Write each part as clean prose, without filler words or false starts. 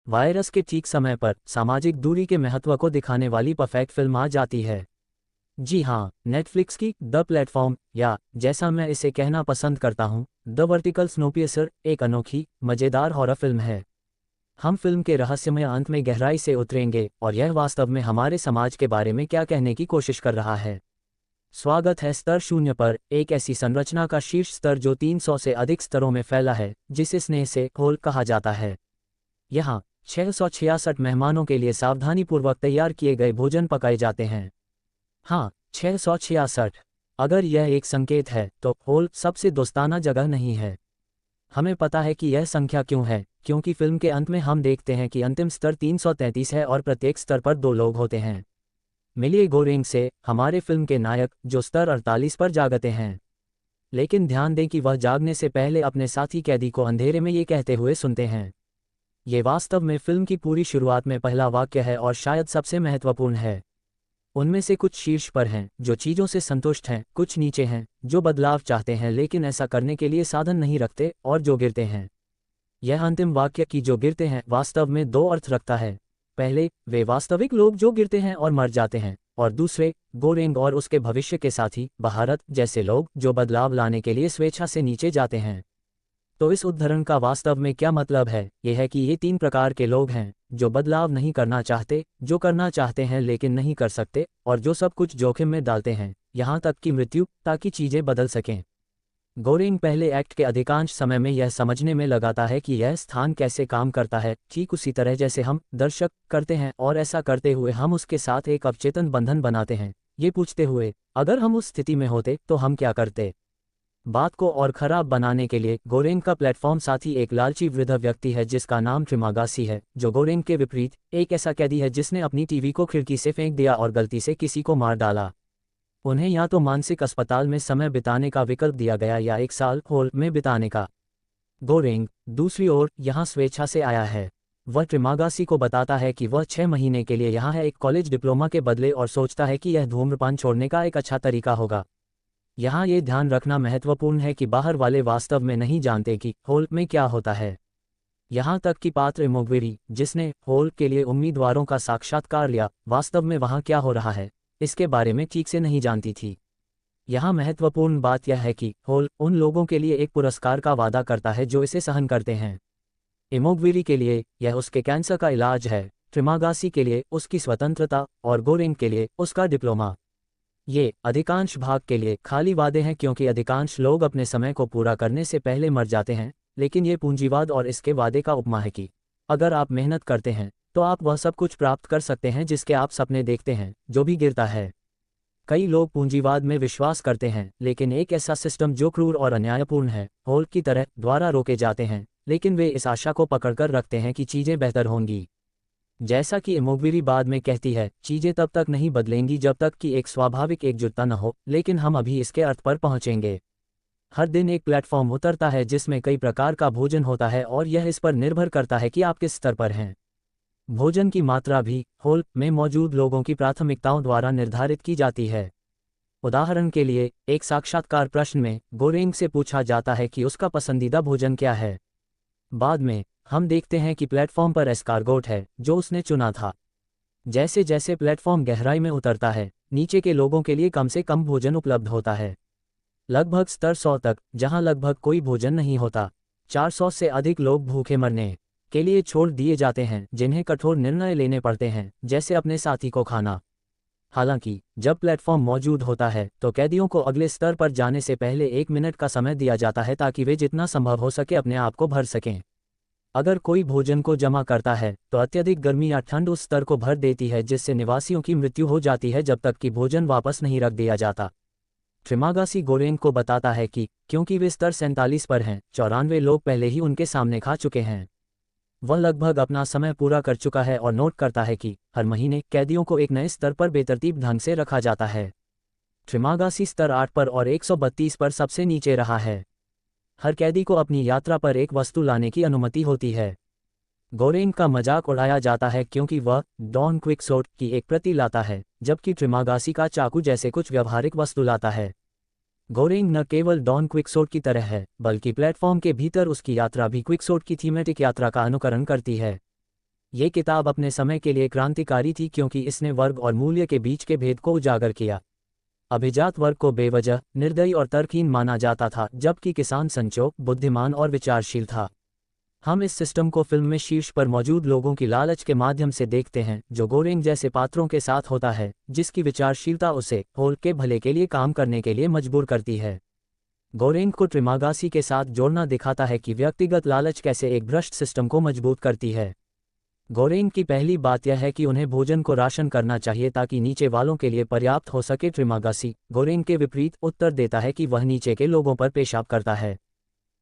Virus के ठीक समय पर सामाजिक दूरी के महत्व को दिखाने वाली परफेक्ट फिल्म आ जाती है। जी हाँ, नेटफ्लिक्स की द प्लेटफॉर्म, या जैसा मैं इसे कहना पसंद करता हूँ, द वर्टिकल स्नोपियर्सर, एक अनोखी मज़ेदार हॉरर फिल्म है। हम फिल्म के रहस्यमय अंत में गहराई से उतरेंगे और यह वास्तव में हमारे समाज के बारे में क्या कहने की कोशिश कर रहा है। स्वागत है स्तर शून्य पर, एक ऐसी संरचना का शीर्ष स्तर जो 300 से अधिक स्तरों में फैला है, जिसे स्नेह से होल कहा जाता है। यहाँ 666 मेहमानों के लिए सावधानीपूर्वक तैयार किए गए भोजन पकाए जाते हैं। हाँ, 666। अगर यह एक संकेत है तो होल सबसे दोस्ताना जगह नहीं है। हमें पता है कि यह संख्या क्यों है, क्योंकि फिल्म के अंत में हम देखते हैं कि अंतिम स्तर 333 है और प्रत्येक स्तर पर 2 लोग होते हैं। मिलिए गोरेंग से, हमारे फिल्म के नायक, जो स्तर 48 पर जागते हैं। लेकिन ध्यान दें कि वह जागने से पहले अपने साथी कैदी को अंधेरे में ये कहते हुए सुनते हैं। ये वास्तव में फिल्म की पूरी शुरुआत में पहला वाक्य है और शायद सबसे महत्वपूर्ण है। उनमें से कुछ शीर्ष पर हैं, जो चीज़ों से संतुष्ट हैं, कुछ नीचे हैं, जो बदलाव चाहते हैं लेकिन ऐसा करने के लिए साधन नहीं रखते, और जो गिरते हैं। यह अंतिम वाक्य कि जो गिरते हैं वास्तव में 2 अर्थ रखता है। पहले, वे वास्तविक लोग जो गिरते हैं और मर जाते हैं, और दूसरे, गोरेंग और उसके भविष्य के साथी भारत जैसे लोग जो बदलाव लाने के लिए स्वेच्छा से नीचे जाते हैं। तो इस उद्धरण का वास्तव में क्या मतलब है? यह है कि ये 3 प्रकार के लोग हैं, जो बदलाव नहीं करना चाहते, जो करना चाहते हैं लेकिन नहीं कर सकते, और जो सब कुछ जोखिम में डालते हैं, यहाँ तक कि मृत्यु, ताकि चीज़ें बदल सकें। गोरेंग पहले एक्ट के अधिकांश समय में यह समझने में लगाता है कि यह स्थान कैसे काम करता है, ठीक उसी तरह जैसे हम दर्शक करते हैं, और ऐसा करते हुए हम उसके साथ एक अवचेतन बंधन बनाते हैं, ये पूछते हुए, अगर हम उस स्थिति में होते तो हम क्या करते। बात को और खराब बनाने के लिए गोरेंग का प्लेटफॉर्म साथी एक लालची वृद्ध व्यक्ति है जिसका नाम ट्रिमागासी है, जो गोरेंग के विपरीत एक ऐसा कैदी है जिसने अपनी टीवी को खिड़की से फेंक दिया और गलती से किसी को मार डाला। उन्हें या तो मानसिक अस्पताल में समय बिताने का विकल्प दिया गया या 1 साल होल में बिताने का। गोरेंग, दूसरी ओर, यहाँ स्वेच्छा से आया है। वह ट्रिमागासी को बताता है कि वह 6 महीने के लिए यहाँ है एक कॉलेज डिप्लोमा के बदले, और सोचता है कि यह धूम्रपान छोड़ने का एक अच्छा तरीका होगा। यहाँ ये ध्यान रखना महत्वपूर्ण है कि बाहर वाले वास्तव में नहीं जानते कि होल में क्या होता है। यहाँ तक कि पात्र इमोग्वेरी, जिसने होल के लिए उम्मीदवारों का साक्षात्कार लिया, वास्तव में वहाँ क्या हो रहा है इसके बारे में ठीक से नहीं जानती थी। यहाँ महत्वपूर्ण बात यह है कि होल उन लोगों के लिए एक पुरस्कार का वादा करता है जो इसे सहन करते हैं। इमोग्वेरी के लिए यह उसके कैंसर का इलाज है, ट्रिमागासी के लिए उसकी स्वतंत्रता, और गोरेंग के लिए उसका डिप्लोमा। ये अधिकांश भाग के लिए खाली वादे हैं, क्योंकि अधिकांश लोग अपने समय को पूरा करने से पहले मर जाते हैं, लेकिन ये पूंजीवाद और इसके वादे का उपमा है कि अगर आप मेहनत करते हैं तो आप वह सब कुछ प्राप्त कर सकते हैं जिसके आप सपने देखते हैं, जो भी गिरता है। कई लोग पूंजीवाद में विश्वास करते हैं, लेकिन एक ऐसा सिस्टम जो क्रूर और अन्यायपूर्ण है, होल की तरह, द्वारा रोके जाते हैं, लेकिन वे इस आशा को पकड़कर रखते हैं कि चीज़ें बेहतर होंगी। जैसा कि इमोग्वेरी बाद में कहती है, चीज़ें तब तक नहीं बदलेंगी जब तक कि एक स्वाभाविक एकजुटता न हो, लेकिन हम अभी इसके अर्थ पर पहुंचेंगे। हर दिन एक प्लेटफॉर्म उतरता है जिसमें कई प्रकार का भोजन होता है, और यह इस पर निर्भर करता है कि आप किस स्तर पर हैं। भोजन की मात्रा भी होल में मौजूद लोगों की प्राथमिकताओं द्वारा निर्धारित की जाती है। उदाहरण के लिए, एक साक्षात्कार प्रश्न में गोरेंग से पूछा जाता है कि उसका पसंदीदा भोजन क्या है। बाद में हम देखते हैं कि प्लेटफॉर्म पर एस्कारगोट है, जो उसने चुना था। जैसे जैसे प्लेटफॉर्म गहराई में उतरता है, नीचे के लोगों के लिए कम से कम भोजन उपलब्ध होता है। लगभग स्तर 100 तक, जहां लगभग कोई भोजन नहीं होता, 400 से अधिक लोग भूखे मरने के लिए छोड़ दिए जाते हैं, जिन्हें कठोर निर्णय लेने पड़ते हैं, जैसे अपने साथी को खाना। हालांकि जब प्लेटफॉर्म मौजूद होता है तो कैदियों को अगले स्तर पर जाने से पहले 1 मिनट का समय दिया जाता है ताकि वे जितना संभव हो सके अपने आप को भर सकें। अगर कोई भोजन को जमा करता है तो अत्यधिक गर्मी या ठंड उस स्तर को भर देती है जिससे निवासियों की मृत्यु हो जाती है जब तक कि भोजन वापस नहीं रख दिया जाता। ट्रिमागासी गोरेंग को बताता है कि क्योंकि वे स्तर 47 पर हैं, 94 लोग पहले ही उनके सामने खा चुके हैं। वह लगभग अपना समय पूरा कर चुका है और नोट करता है कि हर महीने कैदियों को एक नए स्तर पर बेतरतीब ढंग से रखा जाता है। ट्रिमागासी स्तर 8 पर और 132 पर सबसे नीचे रहा है। हर कैदी को अपनी यात्रा पर एक वस्तु लाने की अनुमति होती है। गोरेंग का मजाक उड़ाया जाता है क्योंकि वह डॉन क्विकसोट की एक प्रति लाता है, जबकि ट्रिमागासी का चाकू जैसे कुछ व्यावहारिक वस्तु लाता है। गोरेंग न केवल डॉन क्विकसोट की तरह है, बल्कि प्लेटफॉर्म के भीतर उसकी यात्रा भी क्विकसोट की थीमेटिक यात्रा का अनुकरण करती है। ये किताब अपने समय के लिए क्रांतिकारी थी क्योंकि इसने वर्ग और मूल्य के बीच के भेद को उजागर किया। अभिजात वर्ग को बेवजह, निर्दयी और तर्कहीन माना जाता था, जबकि किसान संचो, बुद्धिमान और विचारशील था। हम इस सिस्टम को फिल्म में शीर्ष पर मौजूद लोगों की लालच के माध्यम से देखते हैं, जो गोरेंग जैसे पात्रों के साथ होता है, जिसकी विचारशीलता उसे होल के भले के लिए काम करने के लिए मजबूर करती है। गोरेंग को ट्रिमागासी के साथ जोड़ना दिखाता है कि व्यक्तिगत लालच कैसे एक भ्रष्ट सिस्टम को मजबूत करती है। गोरेंग की पहली बात यह है कि उन्हें भोजन को राशन करना चाहिए ताकि नीचे वालों के लिए पर्याप्त हो सके। ट्रिमागासी गोरेंग के विपरीत उत्तर देता है कि वह नीचे के लोगों पर पेशाब करता है।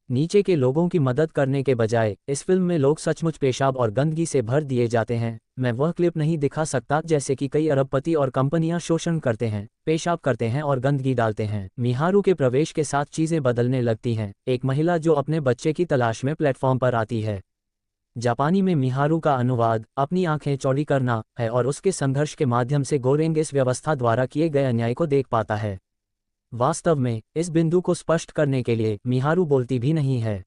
नीचे के लोगों की मदद करने के बजाय इस फिल्म में लोग सचमुच पेशाब और गंदगी से भर दिए जाते हैं। मैं वह क्लिप नहीं दिखा सकता जैसे कि कई अरबपति और कंपनियां शोषण करते हैं, पेशाब करते हैं और गंदगी डालते हैं। मिहारू के प्रवेश के साथ चीजें बदलने लगती हैं। एक महिला जो अपने बच्चे की तलाश में प्लेटफॉर्म पर आती है। जापानी में मिहारू का अनुवाद अपनी आंखें चौड़ी करना है और उसके संघर्ष के माध्यम से गोरेंग इस व्यवस्था द्वारा किए गए अन्याय को देख पाता है। वास्तव में इस बिंदु को स्पष्ट करने के लिए मिहारू बोलती भी नहीं है।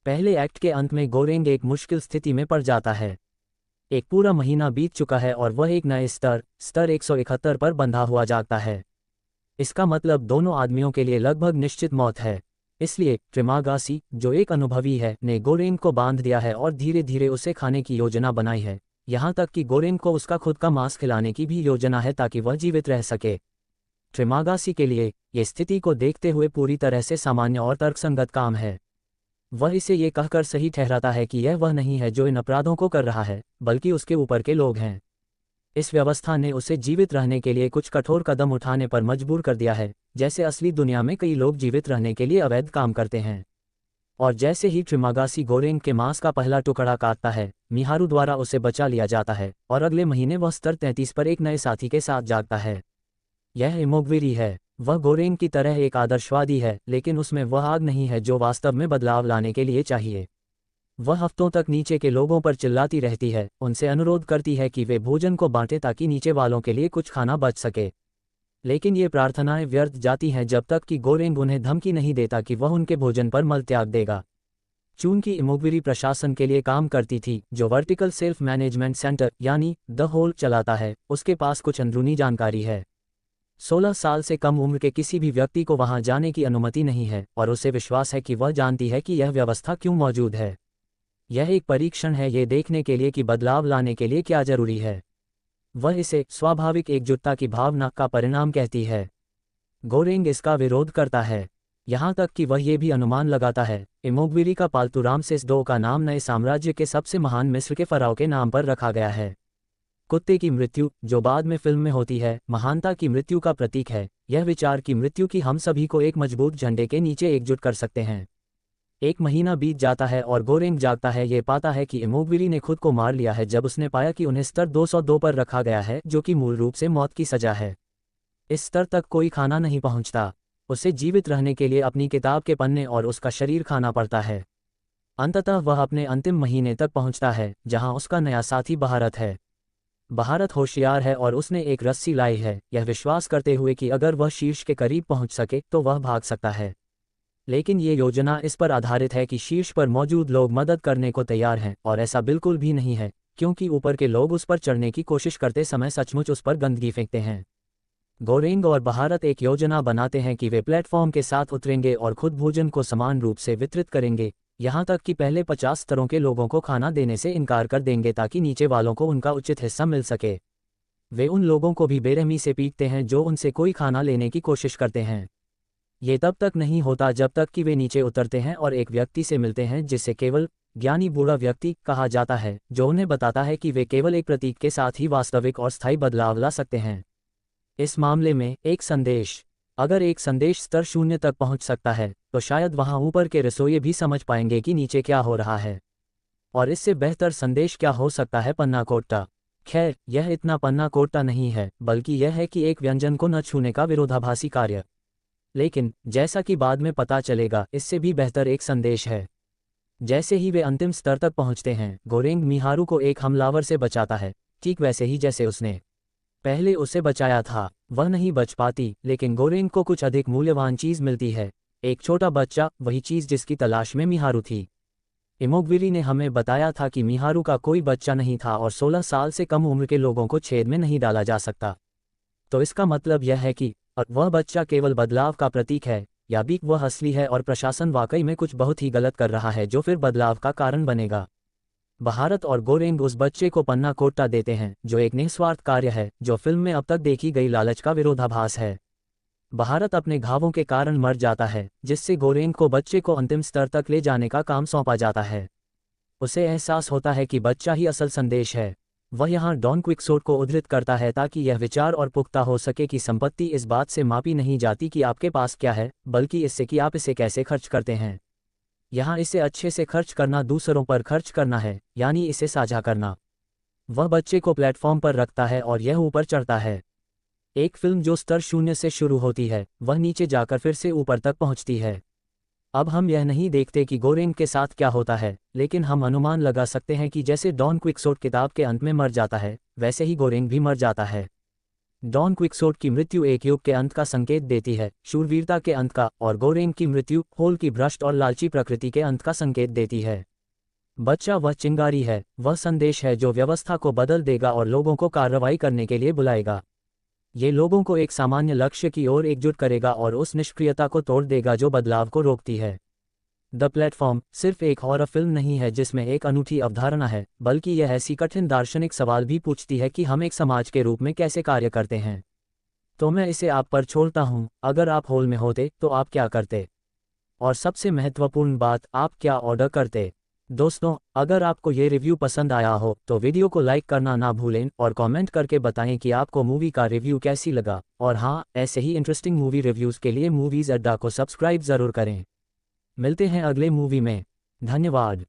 पहले एक्ट के अंत में गोरेंग एक मुश्किल स्थिति में पड़ जाता है। एक पूरा महीना बीत चुका है और वह एक नए स्तर 171 पर बंधा हुआ जागता है। इसका मतलब दोनों आदमियों के लिए लगभग निश्चित मौत है। इसलिए ट्रिमागासी, जो एक अनुभवी है, ने गोरेंग को बांध दिया है और धीरे धीरे उसे खाने की योजना बनाई है। यहाँ तक कि गोरेंग को उसका खुद का मांस खिलाने की भी योजना है ताकि वह जीवित रह सके। ट्रिमागासी के लिए ये स्थिति को देखते हुए पूरी तरह से सामान्य और तर्कसंगत काम है। वह इसे ये कहकर सही ठहराता है कि यह वह नहीं है जो इन अपराधों को कर रहा है, बल्कि उसके ऊपर के लोग हैं। इस व्यवस्था ने उसे जीवित रहने के लिए कुछ कठोर कदम उठाने पर मजबूर कर दिया है, जैसे असली दुनिया में कई लोग जीवित रहने के लिए अवैध काम करते हैं। और जैसे ही ट्रिमागासी गोरेंग के मांस का पहला टुकड़ा काटता है, मिहारू द्वारा उसे बचा लिया जाता है और अगले महीने वह स्तर 33 पर एक नए साथी के साथ जागता है। यह इमोग्वेरी है। वह गोरेंग की तरह एक आदर्शवादी है, लेकिन उसमें वह आग नहीं है जो वास्तव में बदलाव लाने के लिए चाहिए। वह हफ्तों तक नीचे के लोगों पर चिल्लाती रहती है, उनसे अनुरोध करती है कि वे भोजन को बांटें ताकि नीचे वालों के लिए कुछ खाना बच सके। लेकिन ये प्रार्थनाएं व्यर्थ जाती हैं जब तक कि गोरेंग उन्हें धमकी नहीं देता कि वह उनके भोजन पर मल त्याग देगा। चूंकि इमोग्वेरी प्रशासन के लिए काम करती थी, जो वर्टिकल सेल्फ मैनेजमेंट सेंटर यानी द होल चलाता है, उसके पास कुछ अंदरूनी जानकारी है। 16 साल से कम उम्र के किसी भी व्यक्ति को वहां जाने की अनुमति नहीं है और उसे विश्वास है कि वह जानती है कि यह व्यवस्था क्यों मौजूद है। यह एक परीक्षण है ये देखने के लिए कि बदलाव लाने के लिए क्या जरूरी है। वह इसे स्वाभाविक एकजुटता की भावना का परिणाम कहती है। गोरेंग इसका विरोध करता है, यहाँ तक कि वह ये भी अनुमान लगाता है। इमोग्वेरी का पालतू रामसेस II का नाम नए साम्राज्य के सबसे महान मिस्र के फराव के नाम पर रखा गया है। कुत्ते की मृत्यु, जो बाद में फिल्म में होती है, महानता की मृत्यु का प्रतीक है। यह विचार की मृत्यु की हम सभी को एक मजबूत झंडे के नीचे एकजुट कर सकते हैं। एक महीना बीत जाता है और गोरेंग जागता है, ये पाता है कि इमोग्वेरी ने खुद को मार लिया है जब उसने पाया कि उन्हें स्तर 202 पर रखा गया है, जो कि मूल रूप से मौत की सजा है। इस स्तर तक कोई खाना नहीं पहुंचता। उसे जीवित रहने के लिए अपनी किताब के पन्ने और उसका शरीर खाना पड़ता है। अंततः वह अपने अंतिम महीने तक पहुंचता है, जहां उसका नया साथी बहारत है। बहारत होशियार है और उसने एक रस्सी लाई है, यह विश्वास करते हुए कि अगर वह शीर्ष के करीब पहुंच सके तो वह भाग सकता है। लेकिन ये योजना इस पर आधारित है कि शीर्ष पर मौजूद लोग मदद करने को तैयार हैं, और ऐसा बिल्कुल भी नहीं है, क्योंकि ऊपर के लोग उस पर चढ़ने की कोशिश करते समय सचमुच उस पर गंदगी फेंकते हैं। गोरेंग और बहारत एक योजना बनाते हैं कि वे प्लेटफॉर्म के साथ उतरेंगे और खुद भोजन को समान रूप से वितरित करेंगे, यहाँ तक कि पहले 50 स्तरों के लोगों को खाना देने से इनकार कर देंगे ताकि नीचे वालों को उनका उचित हिस्सा मिल सके। वे उन लोगों को भी बेरहमी से पीटते हैं जो उनसे कोई खाना लेने की कोशिश करते हैं। ये तब तक नहीं होता जब तक कि वे नीचे उतरते हैं और एक व्यक्ति से मिलते हैं जिसे केवल ज्ञानी बूढ़ा व्यक्ति कहा जाता है, जो उन्हें बताता है कि वे केवल एक प्रतीक के साथ ही वास्तविक और स्थायी बदलाव ला सकते हैं। इस मामले में एक संदेश, अगर एक संदेश स्तर 0 तक पहुंच सकता है तो शायद वहां ऊपर के रसोइये भी समझ पाएंगे कि नीचे क्या हो रहा है। और इससे बेहतर संदेश क्या हो सकता है? पन्ना कोट्टा। खैर, यह इतना पन्ना कोट्टा नहीं है, बल्कि यह है कि एक व्यंजन को न छूने का विरोधाभासी कार्य। लेकिन जैसा कि बाद में पता चलेगा, इससे भी बेहतर एक संदेश है। जैसे ही वे अंतिम स्तर तक पहुंचते हैं, गोरेंग मिहारू को एक हमलावर से बचाता है, ठीक वैसे ही जैसे उसने पहले उसे बचाया था। वह नहीं बच पाती, लेकिन गोरेंग को कुछ अधिक मूल्यवान चीज मिलती है, एक छोटा बच्चा, वही चीज जिसकी तलाश में मिहारू थी। इमोगविरी ने हमें बताया था कि मिहारू का कोई बच्चा नहीं था और 16 साल से कम उम्र के लोगों को छेद में नहीं डाला जा सकता। तो इसका मतलब यह है कि वह बच्चा केवल बदलाव का प्रतीक है, या भी वह असली है और प्रशासन वाकई में कुछ बहुत ही गलत कर रहा है जो फिर बदलाव का कारण बनेगा। भारत और गोरेंग उस बच्चे को पन्ना कोट्टा देते हैं, जो एक निस्वार्थ कार्य है, जो फिल्म में अब तक देखी गई लालच का विरोधाभास है। भारत अपने घावों के कारण मर जाता है, जिससे गोरेंग को बच्चे को अंतिम स्तर तक ले जाने का काम सौंपा जाता है। उसे एहसास होता है कि बच्चा ही असल संदेश है। वह यहाँ डॉन क्विक्सोट को उद्धृत करता है ताकि यह विचार और पुख्ता हो सके कि संपत्ति इस बात से मापी नहीं जाती कि आपके पास क्या है, बल्कि इससे कि आप इसे कैसे खर्च करते हैं। यहाँ इसे अच्छे से खर्च करना दूसरों पर खर्च करना है, यानी इसे साझा करना। वह बच्चे को प्लेटफॉर्म पर रखता है और यह ऊपर चढ़ता है। एक फिल्म जो स्तर 0 से शुरू होती है, वह नीचे जाकर फिर से ऊपर तक पहुंचती है। अब हम यह नहीं देखते कि गोरेंग के साथ क्या होता है, लेकिन हम अनुमान लगा सकते हैं कि जैसे डॉन क्विक्सोट किताब के अंत में मर जाता है, वैसे ही गोरेंग भी मर जाता है। डॉन क्विक्सोट की मृत्यु एक युग के अंत का संकेत देती है, शूरवीरता के अंत का, और गोरेंग की मृत्यु होल की भ्रष्ट और लालची प्रकृति के अंत का संकेत देती है। बच्चा वह चिंगारी है, वह संदेश है जो व्यवस्था को बदल देगा और लोगों को कार्रवाई करने के लिए बुलाएगा। ये लोगों को एक सामान्य लक्ष्य की ओर एकजुट करेगा और उस निष्क्रियता को तोड़ देगा जो बदलाव को रोकती है। द प्लेटफॉर्म सिर्फ एक हॉरर फिल्म नहीं है जिसमें एक अनूठी अवधारणा है, बल्कि यह ऐसी कठिन दार्शनिक सवाल भी पूछती है कि हम एक समाज के रूप में कैसे कार्य करते हैं। तो मैं इसे आप पर छोड़ता हूं, अगर आप हॉल में होते तो आप क्या करते? और सबसे महत्वपूर्ण बात, आप क्या ऑर्डर करते? दोस्तों, अगर आपको ये रिव्यू पसंद आया हो तो वीडियो को लाइक करना ना भूलें और कमेंट करके बताएं कि आपको मूवी का रिव्यू कैसी लगा। और हाँ, ऐसे ही इंटरेस्टिंग मूवी रिव्यूज़ के लिए मूवीज़ अड्डा को सब्सक्राइब ज़रूर करें। मिलते हैं अगले मूवी में। धन्यवाद।